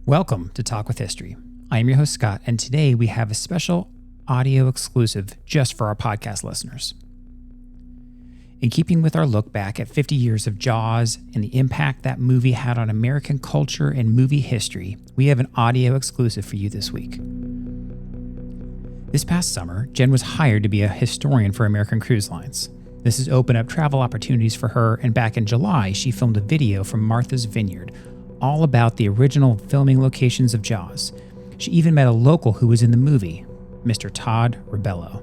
Welcome to Talk with History. I am your host, Scott, and today we have a special audio exclusive just for our podcast listeners. In keeping with our look back at 50 years of Jaws and the impact that movie had on American culture and movie history, we have an audio exclusive for you this week. This past summer, Jenn was hired to be a historian for American Cruise Lines. This has opened up travel opportunities for her, and back in July, she filmed a video from Martha's Vineyard, all about the original filming locations of Jaws. She even met a local who was in the movie, Mr. Todd Rebello.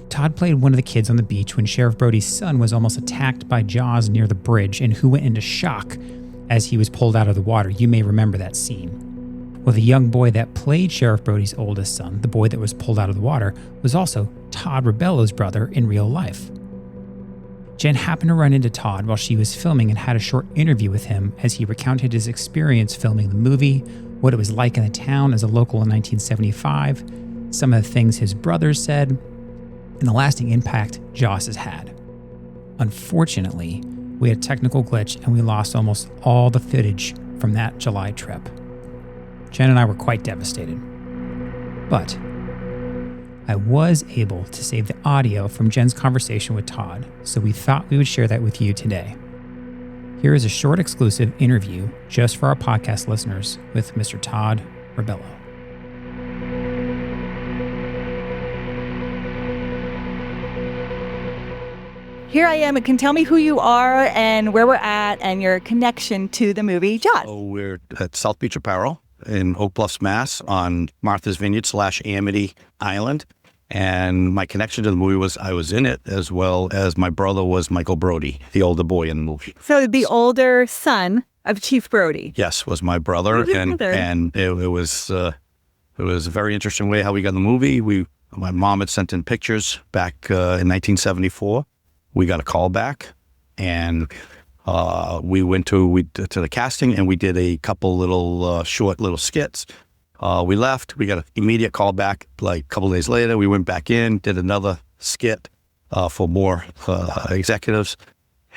Todd played one of the kids on the beach when Sheriff Brody's son was almost attacked by Jaws near the bridge and who went into shock as he was pulled out of the water. You may remember that scene. Well, the young boy that played Sheriff Brody's oldest son, the boy that was pulled out of the water, was also Todd Rebello's brother in real life. Jenn happened to run into Todd while she was filming and had a short interview with him as he recounted his experience filming the movie, what it was like in the town as a local in 1975, some of the things his brothers said, and the lasting impact Jaws has had. Unfortunately, we had a technical glitch and we lost almost all the footage from that July trip. Jenn and I were quite devastated. But I was able to save the audio from Jenn's conversation with Todd, so we thought we would share that with you today. Here is a short exclusive interview just for our podcast listeners with Mr. Todd Rebello. Here I am. Can tell me who you are and where we're at and your connection to the movie Jaws. Oh, we're at South Beach Apparel in Oak Bluffs, Mass, on Martha's Vineyard / Amity Island. And my connection to the movie was I was in it, as well as my brother was Michael Brody, the older boy in the movie. So the older son of Chief Brody. Yes, was my brother, and it was a very interesting way how we got in the movie. My mom had sent in pictures back in 1974. We got a call back, and we went to the casting, and we did a couple little short skits. We left. We got an immediate call back. Like a couple days later, we went back in, did another skit for more executives,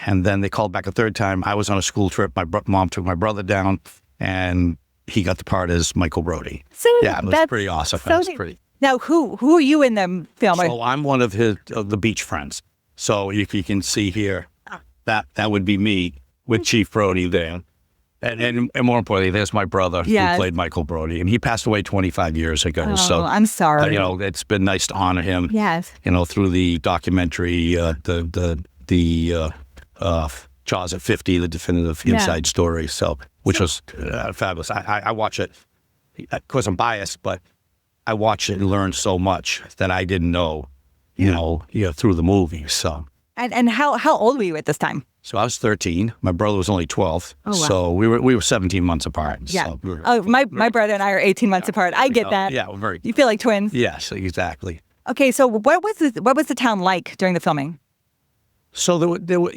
and then they called back a third time. I was on a school trip. My mom took my brother down, and he got the part as Michael Brody. So yeah, it was pretty awesome. So pretty. Now, who are you in the film? So I'm one of the beach friends. So if you can see here, that would be me with Chief Brody there. And more importantly, there's my brother who played Michael Brody, and he passed away 25 years ago. Oh, so I'm sorry. It's been nice to honor him. Yes. Through the documentary, the Jaws at 50, the definitive inside story. So, which was fabulous. I watch it. Of course, I'm biased, but I watch it and learn so much that I didn't know. Through the movie. So. And how old were you at this time? So I was 13. My brother was only 12. Oh, wow. So we were 17 months apart. Yeah. So my brother and I are 18 months apart. I get that. Yeah, we're very. You feel like twins. Yes, exactly. Okay, so what was the town like during the filming? So there were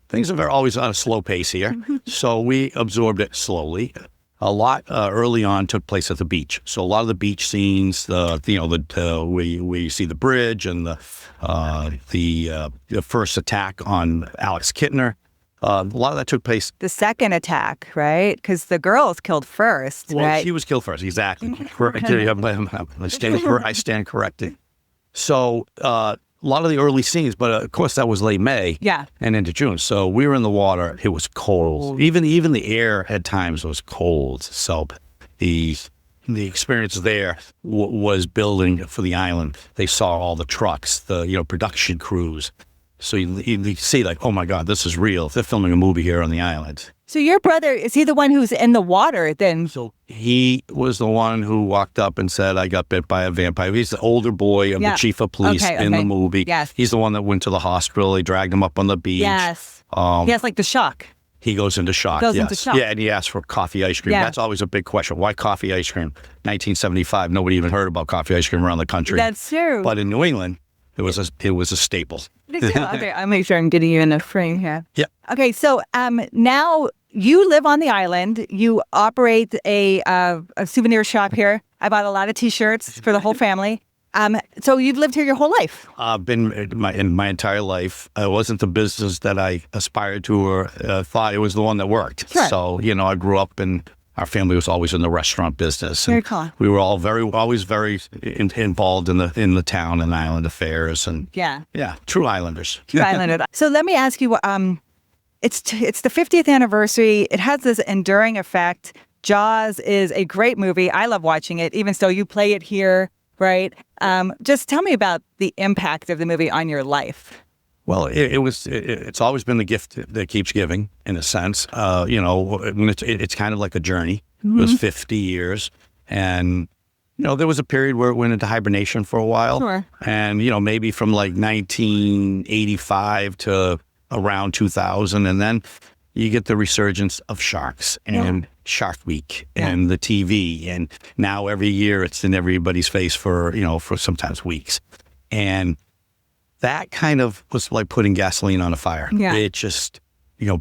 things are always on a slow pace here. So we absorbed it slowly. A lot early on took place at the beach. So a lot of the beach scenes, we see the bridge and the first attack on Alex Kittner. A lot of that took place. The second attack, right? Because the girl's killed first, well, right? She was killed first, exactly. I stand corrected. So a lot of the early scenes, but of course that was late May and into June. So we were in the water. It was cold. Even the air at times was cold. So the experience there was building for the island. They saw all the trucks, the production crews. So you see like, oh my God, this is real. They're filming a movie here on the island. So your brother, is he the one who's in the water then? So he was the one who walked up and said, I got bit by a vampire. He's the older boy of the chief of police in the movie. Yes. He's the one that went to the hospital. They dragged him up on the beach. Yes. He has like the shock. He goes into shock. Yeah, and he asked for coffee ice cream. Yeah. That's always a big question. Why coffee ice cream? 1975, nobody even heard about coffee ice cream around the country. That's true. But in New England, it was a staple. Okay, I'll make sure I'm getting you in the frame here. Yeah. Okay, so now you live on the island. You operate a souvenir shop here. I bought a lot of T-shirts for the whole family. So you've lived here your whole life? I've been in my entire life. It wasn't the business that I aspired to or thought. It was the one that worked. Sure. So, I grew up and our family was always in the restaurant business. Very cool. We were all always very involved in the town and island affairs. And yeah, true islanders. True islanders. So let me ask you, it's the 50th anniversary. It has this enduring effect. Jaws is a great movie. I love watching it, even so you play it here. Right. Just tell me about the impact of the movie on your life. Well, it's always been the gift that keeps giving, in a sense. It's kind of like a journey. Mm-hmm. It was 50 years. And, there was a period where it went into hibernation for a while. Sure. And, maybe from like 1985 to around 2000. And then you get the resurgence of sharks and Shark Week and the TV. And now every year it's in everybody's face for sometimes weeks. And that kind of was like putting gasoline on a fire. Yeah. It just,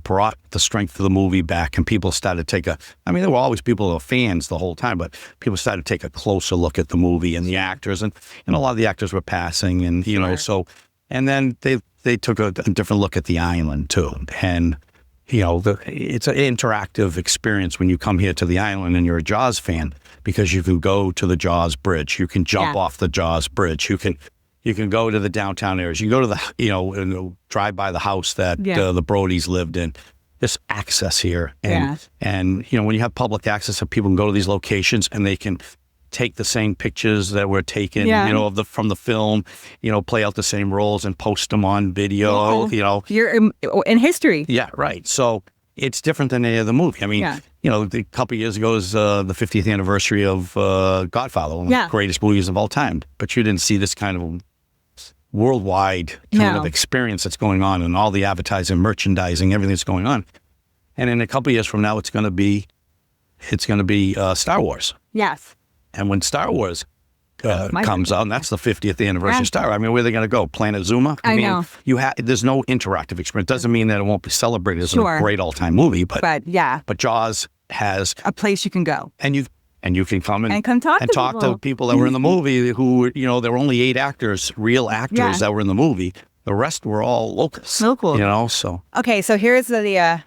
brought the strength of the movie back, and people started to there were always people who were fans the whole time, but people started to take a closer look at the movie and the actors, and a lot of the actors were passing, and, and then they took a different look at the island too. And, it's an interactive experience when you come here to the island and you're a Jaws fan, because you can go to the Jaws Bridge, you can jump off the Jaws Bridge, you can go to the downtown areas, you go to the, drive by the house that the Brodies lived in. Just access here. And when you have public access, people can go to these locations and they can take the same pictures that were taken, from the film, play out the same roles and post them on video, You're in history. Yeah, right. So it's different than any other movie. I mean, a couple of years ago was the 50th anniversary of Godfather, one of the greatest movies of all time. But you didn't see this kind of worldwide kind of experience that's going on, and all the advertising, merchandising, everything that's going on. And in a couple of years from now, it's going to be Star Wars. Yes. And when Star Wars comes out, and that's the 50th anniversary of Star Wars, I mean, where are they going to go? Planet Zuma? I know. There's no interactive experience. Doesn't mean that it won't be celebrated as a great all-time movie, but Jaws has a place you can go. And you can come and talk to people that were in the movie who, there were only 8 actors, real actors that were in the movie. The rest were all locals. So. Okay, so here's the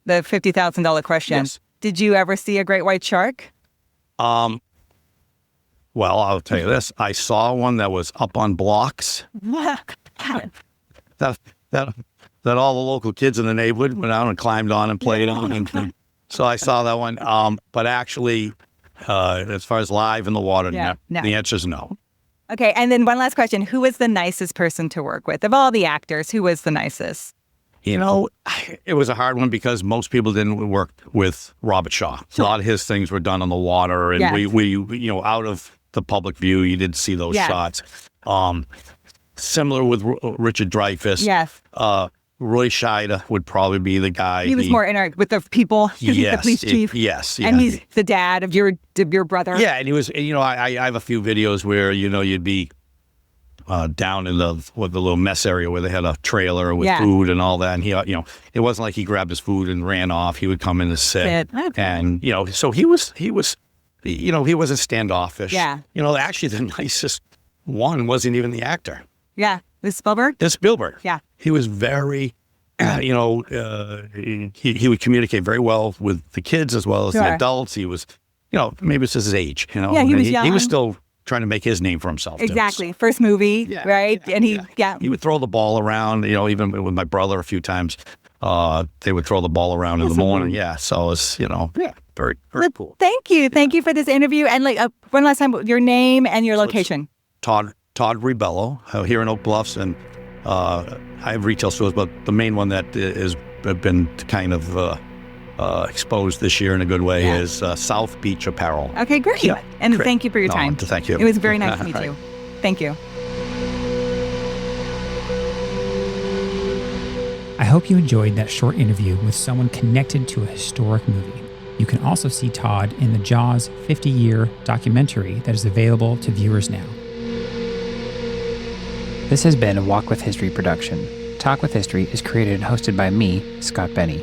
$50,000 question. Yes. Did you ever see a great white shark? Well, I'll tell you this. I saw one that was up on blocks. that all the local kids in the neighborhood went out and climbed on and played on. And so I saw that one. But actually, as far as live in the water, no. The answer is no. Okay, and then one last question. Who was the nicest person to work with? Of all the actors, who was the nicest? It was a hard one because most people didn't work with Robert Shaw. Sure. A lot of his things were done on the water, and we out of the public view, you didn't see those shots. Similar with Richard Dreyfuss. Yes. Roy Scheider would probably be the guy. He was more with the people. He's the police chief. Yes. And he's the dad of your brother. Yeah, and he was. I have a few videos where you'd be down in the little mess area where they had a trailer with food and all that, and he, it wasn't like he grabbed his food and ran off. He would come in and sit. Okay. And so he wasn't standoffish. Yeah. Actually, the nicest one wasn't even the actor. Yeah. This Spielberg? This Spielberg. Yeah. He was very, he would communicate very well with the kids as well as the adults. He was, maybe it's just his age, Yeah, he was young. He was still trying to make his name for himself. Exactly. Too. First movie, right? Yeah, and he would throw the ball around, even with my brother a few times, they would throw the ball around in the morning. Yeah. So it's, very, very cool. Thank you. Thank you for this interview. And one last time, your name and your location. Todd Rebello here in Oak Bluffs. And I have retail stores, but the main one that has been kind of exposed this year in a good way is South Beach Apparel. Okay, great. Yeah, and great. Thank you for your time. Thank you. It was very nice to meet you. Thank you. I hope you enjoyed that short interview with someone connected to a historic movie. You can also see Todd in the Jaws 50-year documentary that is available to viewers now. This has been a Walk with History production. Talk with History is created and hosted by me, Scott Benny.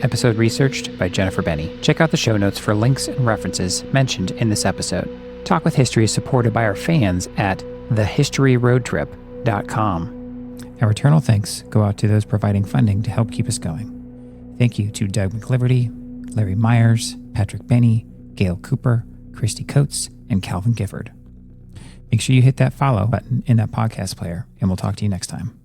Episode researched by Jennifer Benny. Check out the show notes for links and references mentioned in this episode. Talk with History is supported by our fans at thehistoryroadtrip.com. Our eternal thanks go out to those providing funding to help keep us going. Thank you to Doug McLiverty, Larry Myers, Patrick Benny, Gail Cooper, Christy Coates, and Calvin Gifford. Make sure you hit that follow button in that podcast player, and we'll talk to you next time.